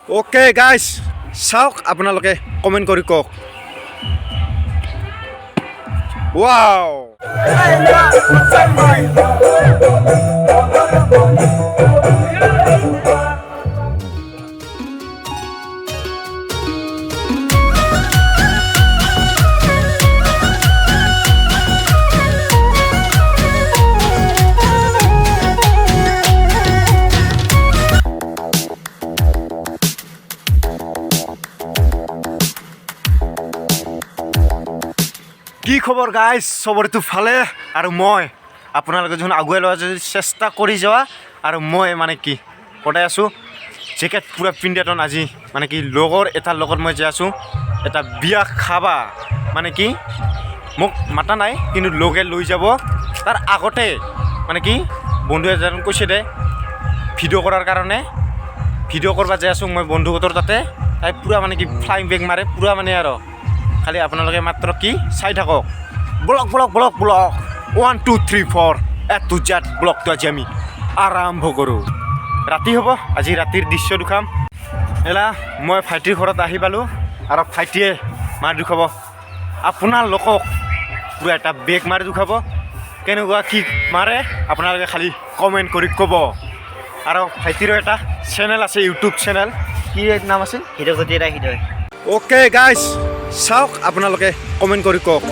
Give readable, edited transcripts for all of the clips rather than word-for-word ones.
Okay guys, চাওক আপোনালোকে comment কৰি কওক। Wow! কি খবৰ গাইজ সবৰেতো ভালে আৰু মই আপোনালোকে যখন আগুৱাই লোৱা চেষ্টা কৰি যোৱা আৰু মই মানে কি কটাই আছোঁ জেকেট পুৰা পিন্ধাটন আজি মানে কি লগৰ এটাৰ লগত মই যাই আছোঁ এটা বিয়া খাবা মানে কি মোক মাতা নাই কিন্তু লগে লৈ যাব তাৰ আগতে মানে কি বন্ধু এজন কৈছে দে ভিডিঅ' কৰাৰ কাৰণে ভিডিঅ' কৰিব যাই আছোঁ মই বন্ধুহঁতৰ তাতে তাই পুৰা মানে কি ফ্লাইং বেগ মাৰে পুৰা মানে আৰু খালি আপোনালোকে মাত্ৰ কি চাই থাকক ব্লগ 1 2 3 4 এটো জাত ব্লগটো আজি আমি আৰম্ভ কৰোঁ ৰাতি হ'ব আজি ৰাতিৰ দৃশ্য দেখাম এলা মই ভাইটিৰ ঘৰত আহি পালোঁ আৰু ভাইটিয়ে মাৰ দেখাব আপোনালোকক পুৰা এটা বেগ মাৰি দেখাব কেনেকুৱা কি মাৰে আপোনালোকে খালি কমেণ্ট কৰি ক'ব আৰু ভাইটিৰো এটা চেনেল আছে ইউটিউব চেনেল কি নাম আছিল হৃদয় ওকে গাইজ চাওক আপোনালোকে কমেণ্ট কৰি কওক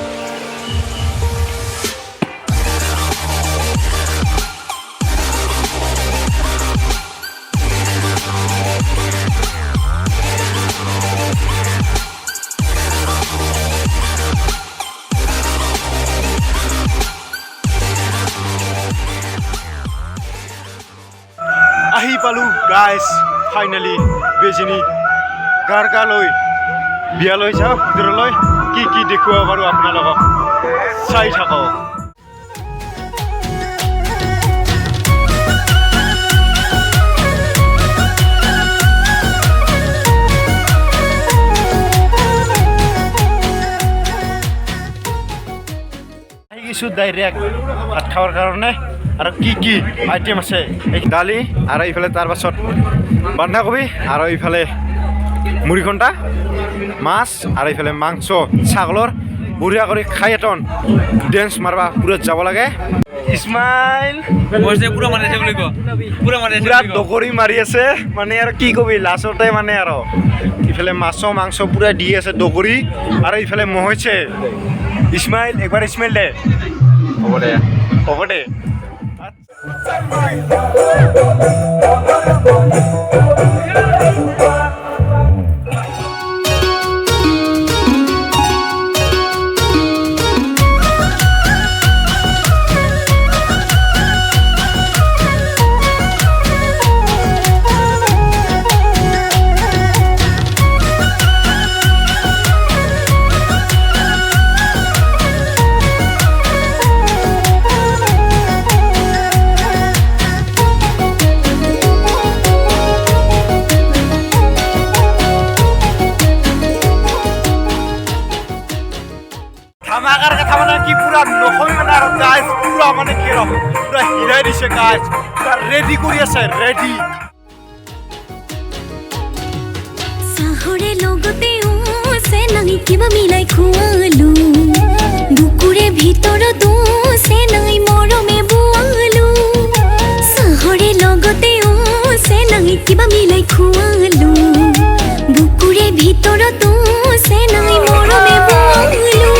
আহি পালোঁ গাইজ ফাইনেলি বেজিনী গাৰগালৈ বিয়ালৈ যাওঁ ভিতৰলৈ কি দেখুৱাব পাৰোঁ আপোনালোকক চাই থাকক আহি গৈছোঁ ডাইৰেক্ট ভাত খাবৰ কাৰণে আৰু কি আইটেম আছে এই দালি আৰু এইফালে তাৰ পাছত বন্ধাকবি আৰু এইফালে মুড়ি ঘণ্টা মাছ আৰু এইফালে মাংস ছাগলৰ বঢ়িয়া কৰি খাই এটন ডেন্স মাৰবা পুৰা যাব লাগে ইছমাইল পুৰা দগৰি মাৰি আছে মানে আৰু কি কবি লাষ্টতে মানে আৰু ইফালে মাংস পুৰা দি আছে দগৰি আৰু ইফালে মহৈছে ইছমাইল একবাৰ ইছমাইল দে হ'ব দে ধামাকাৰ কথা মানে কি পুৰা নহয় মানে আৰু গাইজ পুৰা মানে কি আৰু পুৰা হিলাই দিছে গাইজ পুৰা ৰেডি কৰি আছে ৰেডি চাহৰে লগতে আছে নাই কিবা মিলাই খোৱালো বুকুৰে ভিতৰত আছে নাই মৰমে বোৱালো চাহৰে লগতে আছে নাই কিবা মিলাই খোৱালো বুকুৰে ভিতৰত আছে নাই মৰমে বোৱালো